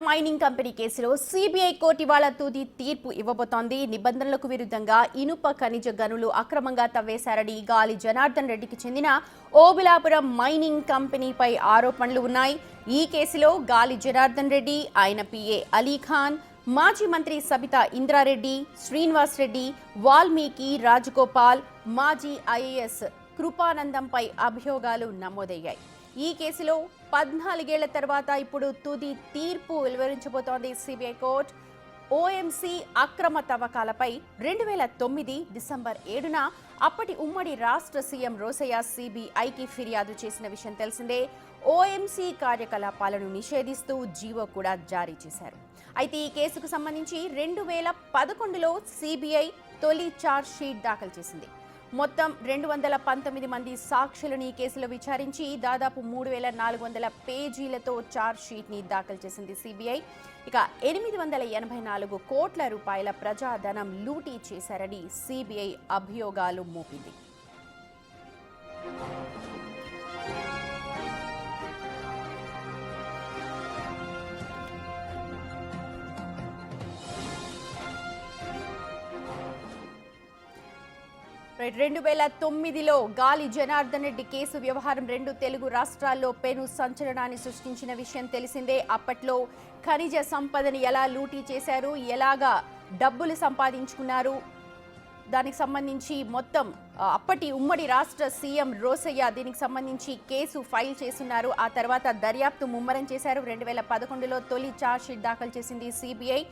Mining company కేసులో CBI court ఇవాళ తుది తీర్పు ఇవ్వబోతోంది. నిబంధనలకు విరుద్ధంగా ఇనుప ఖనిజ గనులు అక్రమంగా తవ్వేశారని గాలి జనార్దన్ రెడ్డికి చెందిన ఓబులాపురం మైనింగ్ కంపెనీపై ఆరోపణలు ఉన్నాయి. ఈ కేసులో గాలి జనార్దన్ రెడ్డి, ఆయన పిఏ అలీఖాన్, మాజీ మంత్రి సబితా ఇంద్రారెడ్డి, శ్రీనివాస్ రెడ్డి, వాల్మీకి రాజగోపాల్, మాజీ ఐఏఎస్ కృపానందంపై అభియోగాలు నమోదయ్యాయి. ఈ కేసులో 14 ఏళ్ల తర్వాత ఇప్పుడు తుది తీర్పు వెలువరించబోతోంది సిబిఐ కోర్టు. ఓఎంసీ అక్రమ తవ్వకాలపై 2009 డిసెంబర్ 7న అప్పటి ఉమ్మడి రాష్ట్ర సీఎం రోసయ్య సిబిఐకి ఫిర్యాదు చేసిన విషయం తెలిసిందే. ఓఎంసీ కార్యకలాపాలను నిషేధిస్తూ జీవో కూడా జారీ చేశారు. అయితే ఈ కేసుకు సంబంధించి 2011లో సిబిఐ తొలి ఛార్జ్ షీట్ దాఖలు చేసింది. మొత్తం 219 మంది సాక్షులను ఈ కేసులో విచారించి దాదాపు 3400 పేజీలతో ఛార్జ్ షీట్ ని దాఖలు చేసింది సిబిఐ. ఇక 884 కోట్ల రూపాయల ప్రజాధనం లూటీ చేశారని సిబిఐ అభియోగాలు మోపింది. రైట్ 2009లో గాలి జనార్దన్ రెడ్డి కేసు వ్యవహారం 2 తెలుగు రాష్ట్రాల్లో పెను సంచలనాన్ని సృష్టించిన విషయం తెలిసిందే. అప్పట్లో ఖనిజ సంపదని ఎలా లూటీ చేశారు, ఎలాగా డబ్బులు సంపాదించుకున్నారు, దానికి సంబంధించి మొత్తం అప్పటి ఉమ్మడి రాష్ట్ర సీఎం రోసయ్య దీనికి సంబంధించి కేసు ఫైల్ చేస్తున్నారు. ఆ తర్వాత దర్యాప్తు ముమ్మరం చేశారు. 2011లో తొలి ఛార్జ్ షీట్ దాఖలు చేసింది సిబిఐ.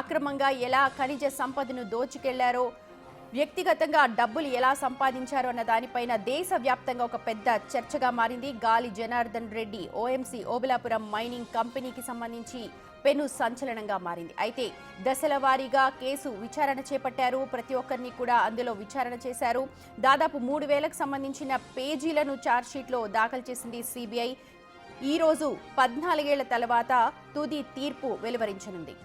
అక్రమంగా ఎలా ఖనిజ సంపదను దోచుకెళ్లారో, వ్యక్తిగతంగా డబ్బులు ఎలా సంపాదించారు అన్న దానిపైన దేశవ్యాప్తంగా ఒక పెద్ద చర్చగా మారింది. గాలి జనార్దన్ రెడ్డి ఓఎంసీ ఓబులాపురం మైనింగ్ కంపెనీకి సంబంధించి పెను సంచలనంగా మారింది. అయితే దశల వారీగా కేసు విచారణ చేపట్టారు. ప్రతి ఒక్కరిని కూడా అందులో విచారణ చేశారు. దాదాపు 3000కు సంబంధించిన పేజీలను ఛార్జ్షీట్లో దాఖలు చేసింది సిబిఐ. ఈరోజు 14 ఏళ్ల తర్వాత తుది తీర్పు వెలువరించనుంది.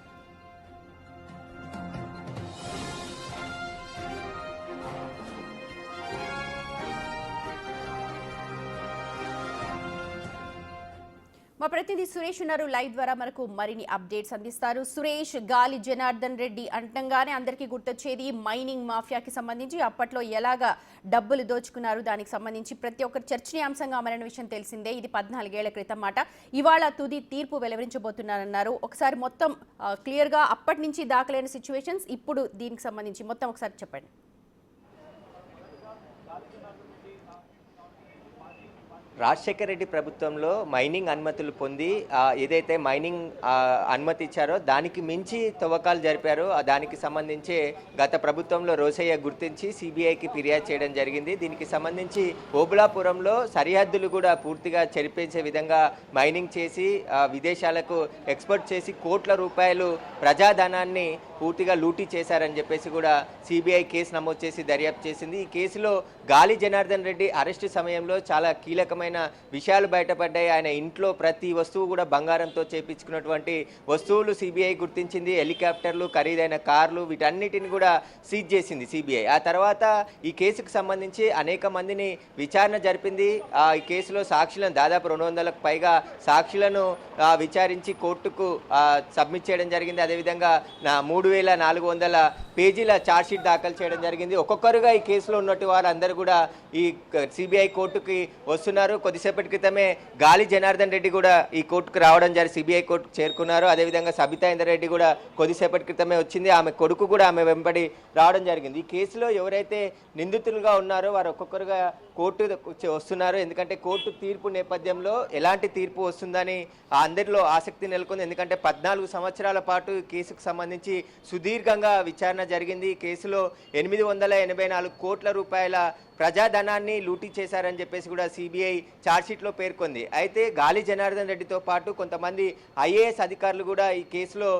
మా ప్రతినిధి సురేష్ ఉన్నారు లైవ్ ద్వారా మనకు మరిన్ని అప్డేట్స్ అందిస్తారు. సురేష్, గాలి జనార్దన్ రెడ్డి అంటంగానే అందరికీ గుర్తొచ్చేది మైనింగ్ మాఫియాకి సంబంధించి అప్పట్లో ఎలాగా డబ్బులు దోచుకున్నారు, దానికి సంబంధించి ప్రతి ఒక్కరు చర్చనీయాంశంగా అమరైన విషయం తెలిసిందే. ఇది 14 ఏళ్ల క్రితం మాట. ఇవాళ తుది తీర్పు వెలువరించబోతున్నారన్నారు. ఒకసారి మొత్తం క్లియర్గా అప్పటి నుంచి దాఖలైన సిచ్యువేషన్స్, ఇప్పుడు దీనికి సంబంధించి మొత్తం ఒకసారి చెప్పండి. రాజశేఖర రెడ్డి ప్రభుత్వంలో మైనింగ్ అనుమతులు పొంది ఏదైతే మైనింగ్ అనుమతి ఇచ్చారో దానికి మించి తవ్వకాలు జరిపారో దానికి సంబంధించి గత ప్రభుత్వంలో రోసయ్య గుర్తించి సిబిఐకి ఫిర్యాదు చేయడం జరిగింది. దీనికి సంబంధించి ఓబులాపురంలో సరిహద్దులు కూడా పూర్తిగా చెరిపేసే విధంగా మైనింగ్ చేసి విదేశాలకు ఎక్స్పోర్ట్ చేసి కోట్ల రూపాయలు ప్రజాధనాన్ని పూర్తిగా లూటీ చేశారని చెప్పేసి కూడా సిబిఐ కేసు నమోదు చేసి దర్యాప్తు చేసింది. ఈ కేసులో గాలి జనార్దన్ రెడ్డి అరెస్టు సమయంలో చాలా కీలకమైన విషయాలు బయటపడ్డాయి. ఆయన ఇంట్లో ప్రతి వస్తువు కూడా బంగారంతో చేపించుకున్నటువంటి వస్తువులు సిబిఐ గుర్తించింది. హెలికాప్టర్లు, ఖరీదైన కార్లు, వీటన్నిటిని కూడా సీజ్ చేసింది సిబిఐ. ఆ తర్వాత ఈ కేసుకు సంబంధించి అనేక మందిని విచారణ జరిపింది. ఈ కేసులో సాక్షులను దాదాపు 200కు పైగా సాక్షులను విచారించి కోర్టుకు సబ్మిట్ చేయడం జరిగింది. అదేవిధంగా 3400 పేజీల ఛార్జ్షీట్ దాఖలు చేయడం జరిగింది. ఒక్కొక్కరుగా ఈ కేసులో ఉన్నట్టు వారు అందరూ కూడా ఈ సిబిఐ కోర్టుకి వస్తున్నారు. కొద్దిసేపటి క్రితమే గాలి జనార్దన్ రెడ్డి కూడా ఈ కోర్టుకు రావడం సిబిఐ కోర్టుకు చేరుకున్నారు. అదేవిధంగా సబితా ఇంద్రారెడ్డి కూడా కొద్దిసేపటి క్రితమే వచ్చింది. ఆమె కొడుకు కూడా ఆమె వెంబడి రావడం జరిగింది. ఈ కేసులో ఎవరైతే నిందితులుగా ఉన్నారో వారు ఒక్కొక్కరుగా కోర్టు వస్తున్నారు. ఎందుకంటే కోర్టు తీర్పు నేపథ్యంలో ఎలాంటి తీర్పు వస్తుందని అందరిలో ఆసక్తి నెలకొంది. ఎందుకంటే 14 సంవత్సరాల పాటు ఈ కేసుకు సంబంధించి సుదీర్ఘంగా విచారణ జరిగింది. ఈ కేసులో 884 కోట్ల రూపాయల ప్రజాధనాన్ని లూటీ చేశారని చెప్పేసి కూడా సిబిఐ ఛార్జ్షీట్లో పేర్కొంది. అయితే గాలి జనార్దన్ రెడ్డితో పాటు కొంతమంది ఐఏఎస్ అధికారులు కూడా ఈ కేసులో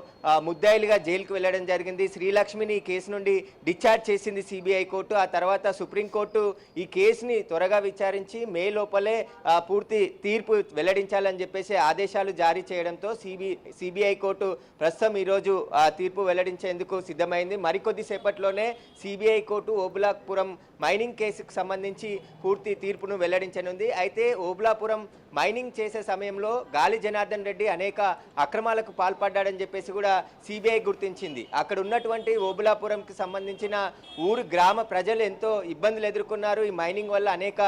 ముద్దాయిలుగా జైలుకు వెళ్ళడం జరిగింది. శ్రీలక్ష్మిని ఈ కేసు నుండి డిశ్చార్జ్ చేసింది సిబిఐ కోర్టు. ఆ తర్వాత సుప్రీంకోర్టు ఈ కేసుని త్వరగా విచారించి మే లోపలే పూర్తి తీర్పు వెల్లడించాలని చెప్పేసి ఆదేశాలు జారీ చేయడంతో సిబిఐ కోర్టు ప్రస్తుతం ఈరోజు తీర్పు వెల్లడించేందుకు సిద్ధమైంది. మరికొద్దిసేపట్లోనే సిబిఐ కోర్టు ఓబులాపురం మైనింగ్ కేసుకు సంబంధించి పూర్తి తీర్పును వెల్లడించనుంది. అయితే ఓబులాపురం మైనింగ్ చేసే సమయంలో గాలి జనార్దన్ రెడ్డి అనేక అక్రమాలకు పాల్పడ్డాడని చెప్పేసి కూడా సిబిఐ గుర్తించింది. అక్కడ ఉన్నటువంటి ఓబులాపురంకి సంబంధించిన ఊరు గ్రామ ప్రజలు ఎంతో ఇబ్బందులు ఎదుర్కొన్నారు. ఈ మైనింగ్ వల్ల అనేక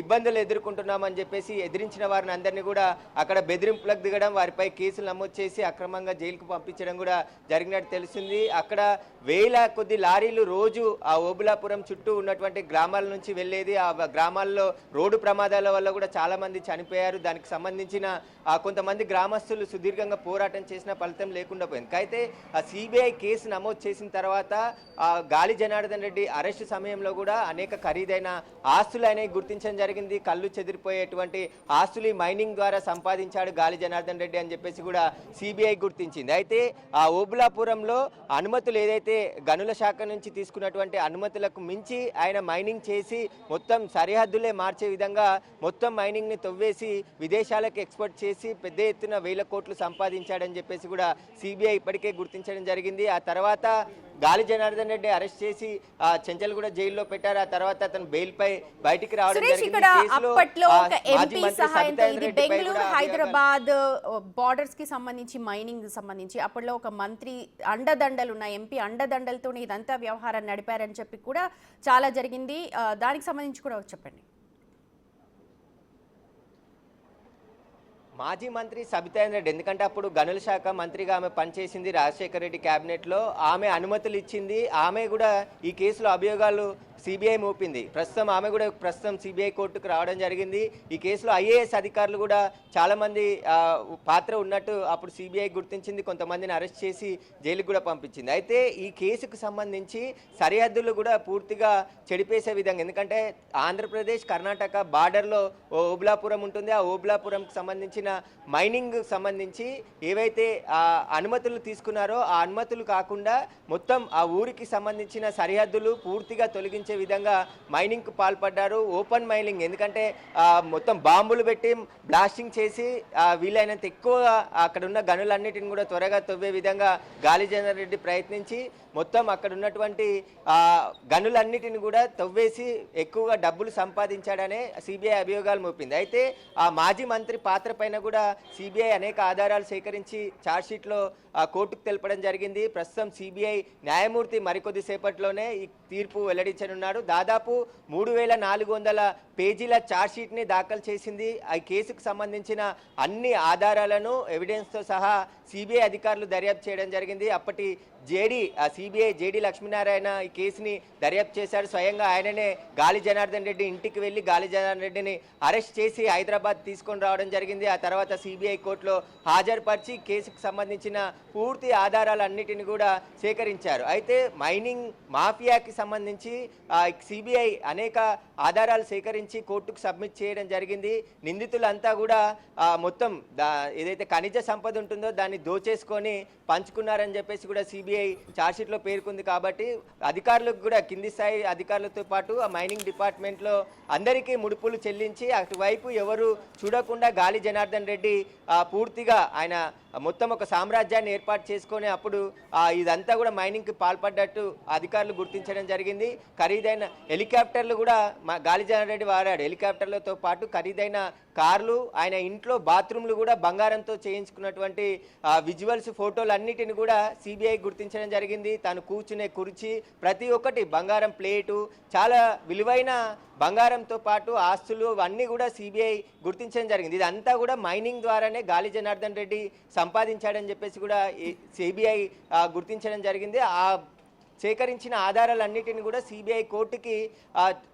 ఇబ్బందులు ఎదుర్కొంటున్నామని చెప్పేసి ఎదిరించిన వారిని అందరినీ కూడా అక్కడ బెదిరింపులకు దిగడం, వారిపై కేసులు నమోదు చేసి అక్రమంగా జైలుకు పంపించడం కూడా జరిగినట్టు తెలిసింది. అక్కడ వేల కొద్ది లారీలు రోజు ఆ ఓబులాపురం చుట్టూ ఉన్నటువంటి గ్రామాల నుంచి వెళ్ళేది. ఆ గ్రామాల్లో రోడ్డు ప్రమాదాల వల్ల కూడా చాలా మంది చనిపోయారు. దానికి సంబంధించిన కొంతమంది గ్రామస్తులు సుదీర్ఘంగా పోరాటం చేసిన ఫలితం లేకుండా పోయింది. అయితే ఆ సిబిఐ కేసు నమోదు చేసిన తర్వాత గాలి జనార్దన్ రెడ్డి అరెస్టు సమయంలో కూడా అనేక ఖరీదైన ఆస్తులు అనేవి గుర్తించడం జరిగింది. కళ్ళు చెదిరిపోయేటువంటి ఆస్తులు మైనింగ్ ద్వారా సంపాదించాడు గాలి జనార్దన్ రెడ్డి అని చెప్పేసి కూడా సిబిఐ గుర్తించింది. అయితే ఆ ఓబులాపురంలో అనుమతులు ఏదైతే గనుల శాఖ నుంచి తీసుకున్నటువంటి అనుమతులకు మించి ఆయన మైనింగ్ చేసి మొత్తం సరిహద్దులే మార్చే విధంగా మొత్తం మైనింగ్ని తవ్వేసి విదేశాలకు ఎక్స్పోర్ట్ చేసి పెద్ద ఎత్తున వేల కోట్లు సంపాదించాడని చెప్పేసి కూడా సిబిఐ ఇప్పటికే గుర్తించడం జరిగింది. ఆ తర్వాత గాలి జనార్దన్ రెడ్డి అరెస్ట్ చేసి చెంచల్గూడ జైల్లో పెట్టారు. ఆ తర్వాత అతను బెయిల్ పై బయటికి రావడం జరిగింది. అప్పట్లో ఒక ఎంపీ సహాయంతో ఇది బెంగళూరు హైదరాబాద్ బార్డర్స్ కి సంబంధించి మైనింగ్ సంబంధించి అప్పట్లో ఒక మంత్రి అండదండలు ఉన్న ఎంపీ అండదండలతో ఇదంతా వ్యవహారాన్ని నడిపారని చెప్పి కూడా చాలా జరిగింది. దానికి సంబంధించి కూడా చెప్పండి. మాజీ మంత్రి సబితాయన్ రెడ్డి, ఎందుకంటే అప్పుడు గనుల శాఖ మంత్రిగా ఆమె పనిచేసింది రాజశేఖర రెడ్డి క్యాబినెట్లో. ఆమె అనుమతులు ఇచ్చింది. ఆమె కూడా ఈ కేసులో అభియోగాలు సిబిఐ మోపింది. ఆమె కూడా సిబిఐ కోర్టుకు రావడం జరిగింది. ఈ కేసులో ఐఏఎస్ అధికారులు కూడా చాలామంది పాత్ర ఉన్నట్టు అప్పుడు సిబిఐ గుర్తించింది. కొంతమందిని అరెస్ట్ చేసి జైలుకు కూడా పంపించింది. అయితే ఈ కేసుకు సంబంధించి సరిహద్దులు కూడా పూర్తిగా చెడిపేసే విధంగా, ఎందుకంటే ఆంధ్రప్రదేశ్ కర్ణాటక బార్డర్లో ఓబులాపురం ఉంటుంది. ఆ ఓబులాపురంకి సంబంధించిన మైనింగ్ సంబంధించి ఏవైతే అనుమతులు తీసుకున్నారో ఆ అనుమతులు కాకుండా మొత్తం ఆ ఊరికి సంబంధించిన సరిహద్దులు పూర్తిగా తొలగించే విధంగా మైనింగ్ కు పాల్పడ్డారు. ఓపెన్ మైనింగ్, ఎందుకంటే మొత్తం బాంబులు పెట్టి బ్లాస్టింగ్ చేసి వీలైనంత ఎక్కువ అక్కడ ఉన్న గనులన్నిటిని కూడా త్వరగా తవ్వే విధంగా గాలి జనార్దన్ రెడ్డి ప్రయత్నించి మొత్తం అక్కడ ఉన్నటువంటి గనులన్నిటిని కూడా తవ్వేసి ఎక్కువగా డబ్బులు సంపాదించాడనే సిబిఐ అభియోగాలు మోపింది. అయితే ఆ మాజీ మంత్రి పాత్ర పైన కూడా సిబిఐ అనేక ఆధారాలు సేకరించి ఛార్జ్షీట్లో కోర్టుకు తెలపడం జరిగింది. ప్రస్తుతం సిబిఐ న్యాయమూర్తి మరికొద్ది సేపట్లోనే ఈ తీర్పు వెల్లడించనున్నాడు. దాదాపు 3400 పేజీల ఛార్జ్షీట్ని దాఖలు చేసింది. ఈ కేసుకు సంబంధించిన అన్ని ఆధారాలను ఎవిడెన్స్తో సహా సిబిఐ అధికారులు దర్యాప్తు చేయడం జరిగింది. అప్పటి సిబిఐ జేడి లక్ష్మీనారాయణ ఈ కేసుని దర్యాప్తు చేశాడు. స్వయంగా ఆయననే గాలి జనార్దన్ రెడ్డి ఇంటికి వెళ్ళి గాలి జనార్దన్ రెడ్డిని అరెస్ట్ చేసి హైదరాబాద్ తీసుకొని రావడం జరిగింది. ఆ తర్వాత సిబిఐ కోర్టులో హాజరుపరిచి కేసుకు సంబంధించిన పూర్తి ఆధారాలన్నిటిని కూడా సేకరించారు. అయితే మైనింగ్ మాఫియాకి సంబంధించి సిబిఐ అనేక ఆధారాలు సేకరించి కోర్టుకు సబ్మిట్ చేయడం జరిగింది. నిందితులంతా కూడా మొత్తం ఏదైతే ఖనిజ సంపద ఉంటుందో దాన్ని దోచేసుకొని పంచుకున్నారని చెప్పేసి కూడా సిబిఐ ఛార్జ్షీట్లో పేర్కొంది. కాబట్టి అధికారులకు కూడా కింది స్థాయి అధికారులతో పాటు ఆ మైనింగ్ డిపార్ట్మెంట్లో అందరికీ ముడుపులు చెల్లించి అటువైపు ఎవరు చూడకుండా గాలి జనార్దన్ రెడ్డి పూర్తిగా ఆయన మొత్తం ఒక సామ్రాజ్యాన్ని ఏర్పాటు చేసుకొని అప్పుడు ఇదంతా కూడా మైనింగ్కి పాల్పడ్డట్టు అధికారులు గుర్తించడం జరిగింది. ఖరీదైన హెలికాప్టర్లు కూడా గాలి జనార్దన్ రెడ్డి వాడాడు. హెలికాప్టర్లతో పాటు ఖరీదైన కార్లు, ఆయన ఇంట్లో బాత్రూమ్లు కూడా బంగారంతో చేయించుకున్నటువంటి విజువల్స్, ఫోటోలు అన్నిటిని కూడా సిబిఐ గుర్తించడం జరిగింది. తాను కూర్చునే కుర్చీ ప్రతి ఒక్కటి బంగారం, ప్లేటు, చాలా విలువైన బంగారంతో పాటు ఆస్తులు అన్నీ కూడా సిబిఐ గుర్తించడం జరిగింది. ఇదంతా కూడా మైనింగ్ ద్వారానే గాలి జనార్దన్ రెడ్డి సంపాదించాడని చెప్పేసి కూడా సిబిఐ గుర్తించడం జరిగింది. ఆ సేకరించిన ఆధారాలన్నిటిని కూడా సిబిఐ కోర్టుకి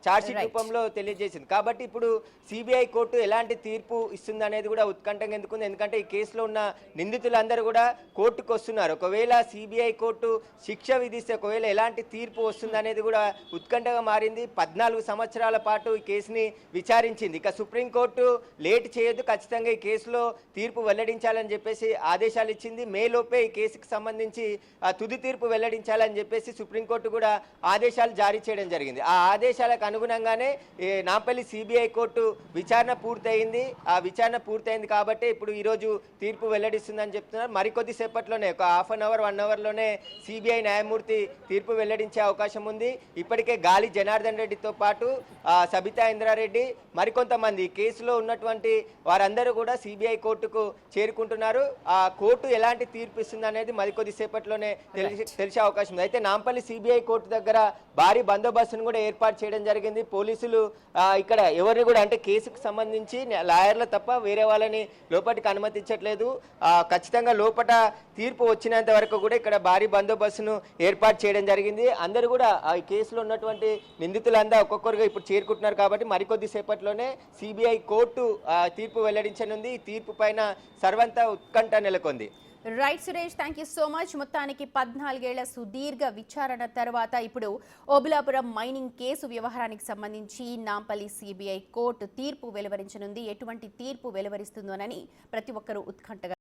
ఛార్జ్షీట్ రూపంలో తెలియజేసింది. కాబట్టి ఇప్పుడు సిబిఐ కోర్టు ఎలాంటి తీర్పు ఇస్తుంది అనేది కూడా ఉత్కంఠంగా ఎందుకుంది. ఎందుకంటే ఈ కేసులో ఉన్న నిందితులందరూ కూడా కోర్టుకు వస్తున్నారు. ఒకవేళ సిబిఐ కోర్టు శిక్ష విధిస్తే ఒకవేళ ఎలాంటి తీర్పు వస్తుంది అనేది కూడా ఉత్కంఠగా మారింది. 14 సంవత్సరాల పాటు ఈ కేసుని విచారించింది. ఇక సుప్రీంకోర్టు లేట్ చేయొద్దు, ఖచ్చితంగా ఈ కేసులో తీర్పు వెల్లడించాలని చెప్పేసి ఆదేశాలు ఇచ్చింది. మేలోపే ఈ కేసుకు సంబంధించి తుది తీర్పు వెల్లడించాలని చెప్పేసి సుప్రీంకోర్టు కూడా ఆదేశాలు జారీ చేయడం జరిగింది. ఆ ఆదేశాలకు అనుగుణంగానే ఈ నాంపల్లి సిబిఐ కోర్టు విచారణ పూర్తయింది. ఆ విచారణ పూర్తయింది కాబట్టి ఇప్పుడు ఈరోజు తీర్పు వెల్లడిస్తుందని చెప్తున్నారు. మరికొద్ది సేపట్లోనే ఒక హాఫ్ అన్ అవర్ 1 అవర్లోనే సిబిఐ న్యాయమూర్తి తీర్పు వెల్లడించే అవకాశం ఉంది. ఇప్పటికే గాలి జనార్దన్ రెడ్డితో పాటు సబితా ఇంద్రారెడ్డి మరికొంతమంది కేసులో ఉన్నటువంటి వారందరూ కూడా సిబిఐ కోర్టుకు చేరుకుంటున్నారు. ఆ కోర్టు ఎలాంటి తీర్పు ఇస్తుంది అనేది మరికొద్ది సేపట్లోనే తెలిసే అవకాశం ఉంది. అయితే నాంపల్లి సిబిఐ కోర్టు దగ్గర భారీ బందోబస్తును కూడా ఏర్పాటు చేయడం జరిగింది. పోలీసులు ఇక్కడ ఎవరిని కూడా అంటే కేసుకు సంబంధించి లాయర్లు తప్ప వేరే వాళ్ళని లోపలికి అనుమతించట్లేదు. ఖచ్చితంగా లోపల తీర్పు వచ్చినంత వరకు కూడా ఇక్కడ భారీ బందోబస్తును ఏర్పాటు చేయడం జరిగింది. అందరూ కూడా ఈ కేసులో ఉన్నటువంటి నిందితులంతా ఒక్కొక్కరుగా ఇప్పుడు చేరుకుంటున్నారు కాబట్టి మరికొద్ది సేపట్లోనే సిబిఐ కోర్టు తీర్పు వెల్లడించనుంది. ఈ తీర్పు పైన సర్వంతా ఉత్కంఠ నెలకొంది. Right Suresh, thank you so much. మొత్తానికి 14 ఏళ్ల సుదీర్ఘ విచారణ తర్వాత ఇప్పుడు ఓబులాపురం మైనింగ్ కేసు వ్యవహారానికి సంబంధించి నాంపల్లి సిబిఐ కోర్టు తీర్పు వెలువరించనుంది. ఎటువంటి తీర్పు వెలువరిస్తుందోనని ప్రతి ఒక్కరూ ఉత్కంఠగా